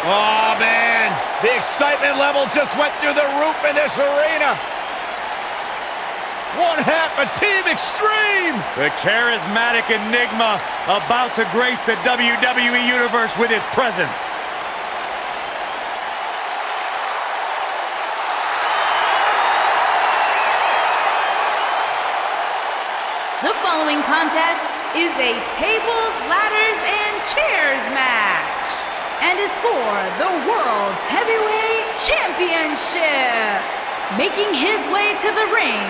Oh, man. The excitement level just went through the roof in this arena. One half of Team Extreme. The charismatic enigma about to grace the WWE Universe with his presence. The following contest is a tables, ladders, and chairs match, and is for the World Heavyweight Championship. Making his way to the ring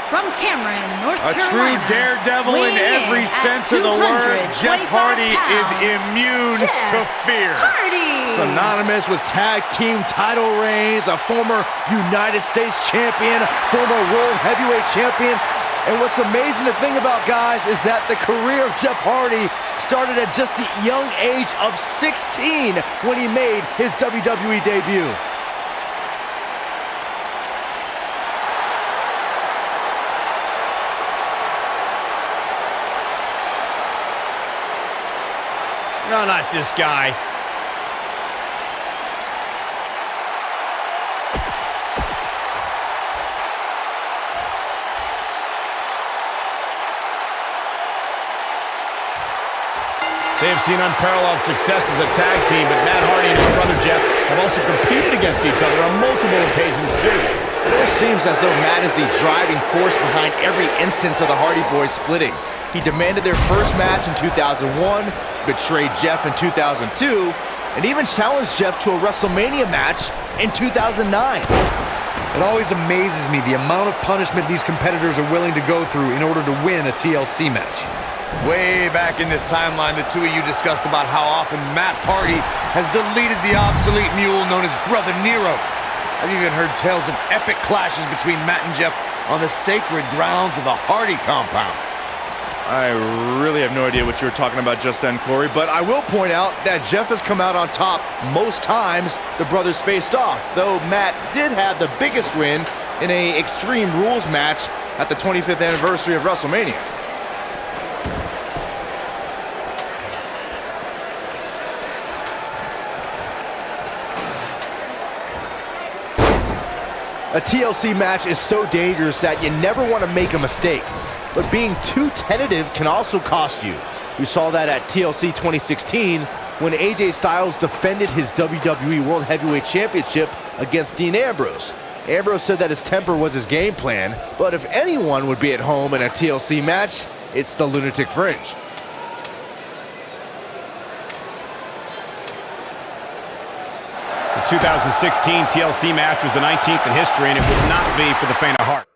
from Cameron, North Carolina. A true daredevil in every sense of the word, Jeff Hardy is immune to fear. Hardy! Synonymous with tag team title reigns, a former United States champion, former World Heavyweight champion. And what's amazing to think about, guys, is that the career of Jeff Hardy started at just the young age of 16 when he made his WWE debut. No, not this guy. They have seen unparalleled success as a tag team, but Matt Hardy and his brother Jeff have also competed against each other on multiple occasions, too. It always seems as though Matt is the driving force behind every instance of the Hardy Boys splitting. He demanded their first match in 2001, betrayed Jeff in 2002, and even challenged Jeff to a WrestleMania match in 2009. It always amazes me the amount of punishment these competitors are willing to go through in order to win a TLC match. Way back in this timeline, the two of you discussed about how often Matt Hardy has deleted the obsolete mule known as Brother Nero. I've even heard tales of epic clashes between Matt and Jeff on the sacred grounds of the Hardy compound. I really have no idea what you were talking about just then, Corey, but I will point out that Jeff has come out on top most times the brothers faced off, though Matt did have the biggest win in an Extreme Rules match at the 25th anniversary of WrestleMania. A TLC match is so dangerous that you never want to make a mistake. But being too tentative can also cost you. We saw that at TLC 2016 when AJ Styles defended his WWE World Heavyweight Championship against Dean Ambrose. Ambrose said that his temper was his game plan, but if anyone would be at home in a TLC match, it's the Lunatic Fringe. The 2016 TLC match was the 19th in history, and it would not be for the faint of heart.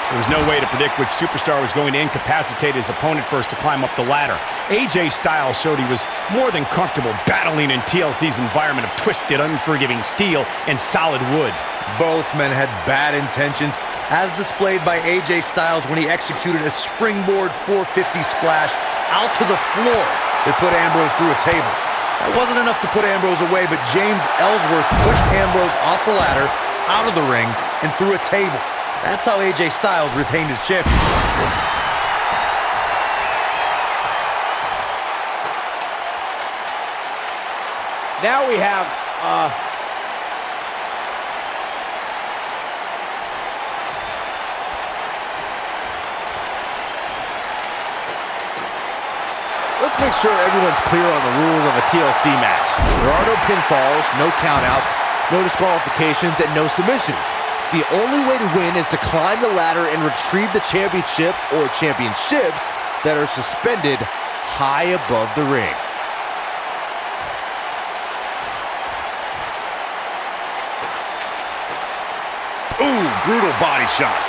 There was no way to predict which superstar was going to incapacitate his opponent first to climb up the ladder. AJ Styles showed he was more than comfortable battling in TLC's environment of twisted, unforgiving steel and solid wood. Both men had bad intentions, as displayed by AJ Styles when he executed a springboard 450 splash out to the floor that put Ambrose through a table. That wasn't enough to put Ambrose away, but James Ellsworth pushed Ambrose off the ladder, out of the ring, and through a table. That's how AJ Styles retained his championship. Now we have, let's make sure everyone's clear on the rules of a TLC match. There are no pinfalls, no countouts, no disqualifications, and no submissions. The only way to win is to climb the ladder and retrieve the championship or championships that are suspended high above the ring. Ooh, brutal body shot.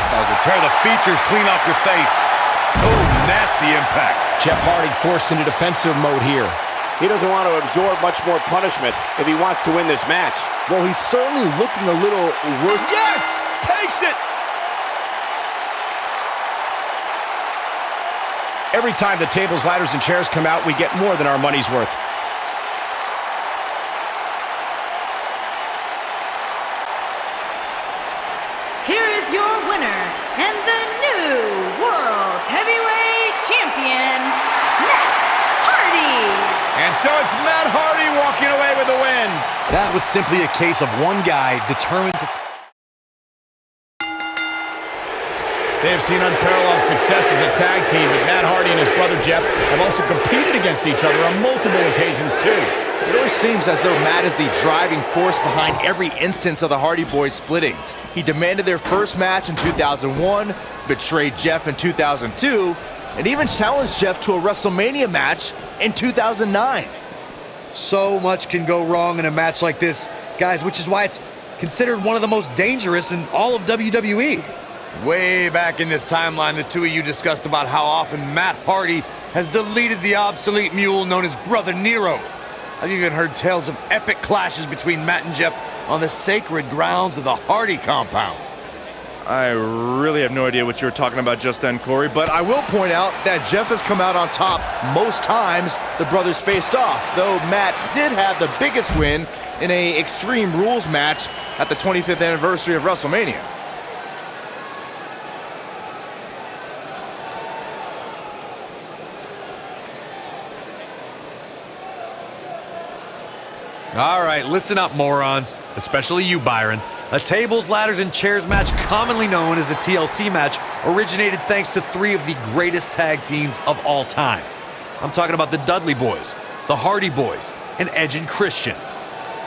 That was a tear the features clean off your face. Oh, nasty impact. Jeff Hardy forced into defensive mode here. He doesn't want to absorb much more punishment if he wants to win this match. Well, he's certainly looking a little worse. Yes! Takes it! Every time the tables, ladders, and chairs come out, we get more than our money's worth. Here is your winner and the new World Heavyweight Champion, Matt Hardy. And so it's Matt Hardy walking away with the win. That was simply a case of one guy determined to... They have seen unparalleled success as a tag team, but Matt Hardy and his brother Jeff have also competed against each other on multiple occasions too. It always seems as though Matt is the driving force behind every instance of the Hardy Boys splitting. He demanded their first match in 2001, betrayed Jeff in 2002, and even challenged Jeff to a WrestleMania match in 2009. So much can go wrong in a match like this, guys, which is why it's considered one of the most dangerous in all of WWE. Way back in this timeline, the two of you discussed about how often Matt Hardy has deleted the obsolete mule known as Brother Nero. I've even heard tales of epic clashes between Matt and Jeff on the sacred grounds of the Hardy compound. I really have no idea what you were talking about just then, Corey, but I will point out that Jeff has come out on top most times the brothers faced off, though Matt did have the biggest win in a Extreme Rules match at the 25th anniversary of WrestleMania. All right, listen up, morons, especially you, Byron. A tables, ladders, and chairs match, commonly known as a TLC match, originated thanks to three of the greatest tag teams of all time. I'm talking about the Dudley Boys, the Hardy Boys, and Edge and Christian.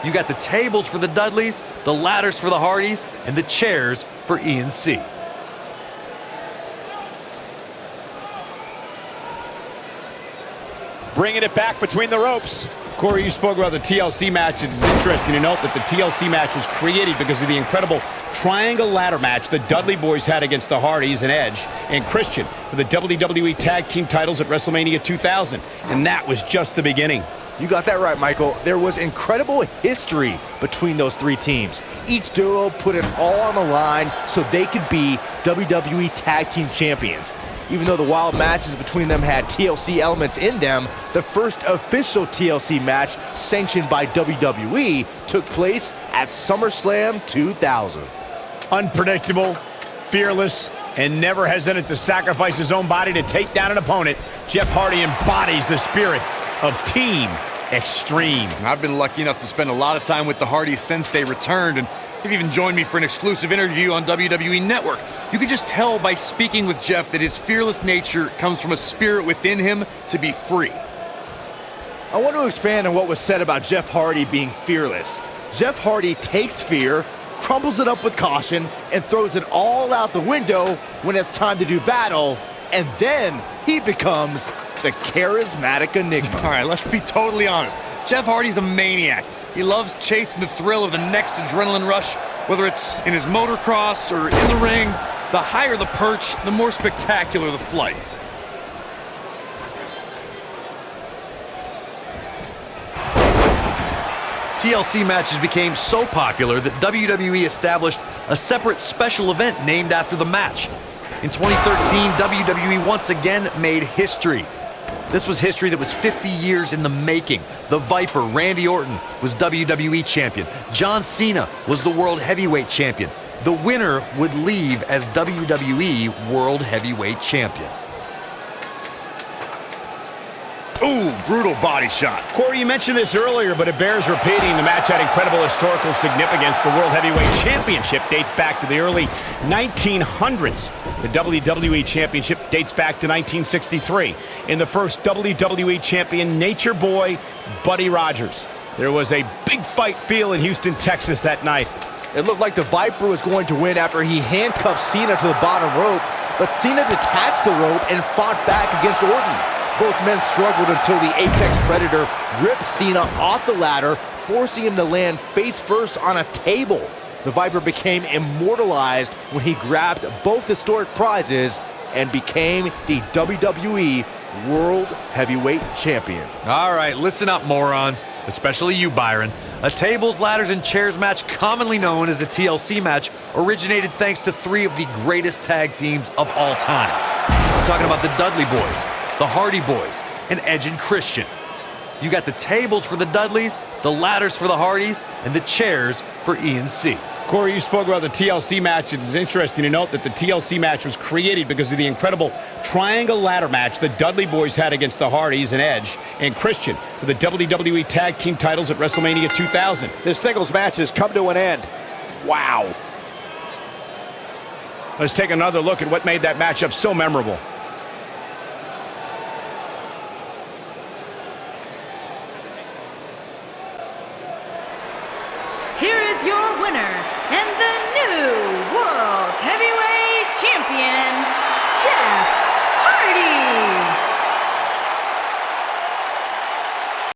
You got the tables for the Dudleys, the ladders for the Hardys, and the chairs for E&C. Bringing it back between the ropes. Corey, you spoke about the TLC match. It's interesting to note that the TLC match was created because of the incredible triangle ladder match the Dudley Boys had against the Hardys and Edge and Christian for the WWE Tag Team titles at WrestleMania 2000. And that was just the beginning. You got that right, Michael. There was incredible history between those three teams. Each duo put it all on the line so they could be WWE Tag Team Champions. Even though the wild matches between them had TLC elements in them, the first official TLC match sanctioned by WWE took place at SummerSlam 2000. Unpredictable, fearless, and never hesitant to sacrifice his own body to take down an opponent, Jeff Hardy embodies the spirit of Team Extreme. I've been lucky enough to spend a lot of time with the Hardys since they returned, and they've even joined me for an exclusive interview on WWE Network. You can just tell by speaking with Jeff that his fearless nature comes from a spirit within him to be free. I want to expand on what was said about Jeff Hardy being fearless. Jeff Hardy takes fear, crumbles it up with caution, and throws it all out the window when it's time to do battle, and then he becomes the charismatic enigma. All right, let's be totally honest. Jeff Hardy's a maniac. He loves chasing the thrill of the next adrenaline rush, whether it's in his motocross or in the ring. The higher the perch, the more spectacular the flight. TLC matches became so popular that WWE established a separate special event named after the match. In 2013, WWE once again made history. This was history that was 50 years in the making. The Viper, Randy Orton, was WWE Champion. John Cena was the World Heavyweight Champion. The winner would leave as WWE World Heavyweight Champion. Ooh, brutal body shot. Corey, you mentioned this earlier, but it bears repeating. The match had incredible historical significance. The World Heavyweight Championship dates back to the early 1900s. The WWE Championship dates back to 1963. In the first WWE Champion, Nature Boy, Buddy Rogers. There was a big fight feel in Houston, Texas that night. It looked like the Viper was going to win after he handcuffed Cena to the bottom rope, but Cena detached the rope and fought back against Orton. Both men struggled until the Apex Predator ripped Cena off the ladder, forcing him to land face first on a table. The Viper became immortalized when he grabbed both historic prizes and became the WWE World Heavyweight Champion. All right, listen up, morons, especially you, Byron. A tables, ladders, and chairs match, commonly known as a TLC match, originated thanks to three of the greatest tag teams of all time. I'm talking about the Dudley Boys, the Hardy Boys, and Edge and Christian. You got the tables for the Dudleys, the ladders for the Hardys, and the chairs for E&C. Corey, you spoke about the TLC match. It is interesting to note that the TLC match was created because of the incredible triangle ladder match the Dudley Boys had against the Hardys and Edge and Christian for the WWE Tag Team titles at WrestleMania 2000. This singles match has come to an end. Wow. Let's take another look at what made that matchup so memorable. Here is your winner and the new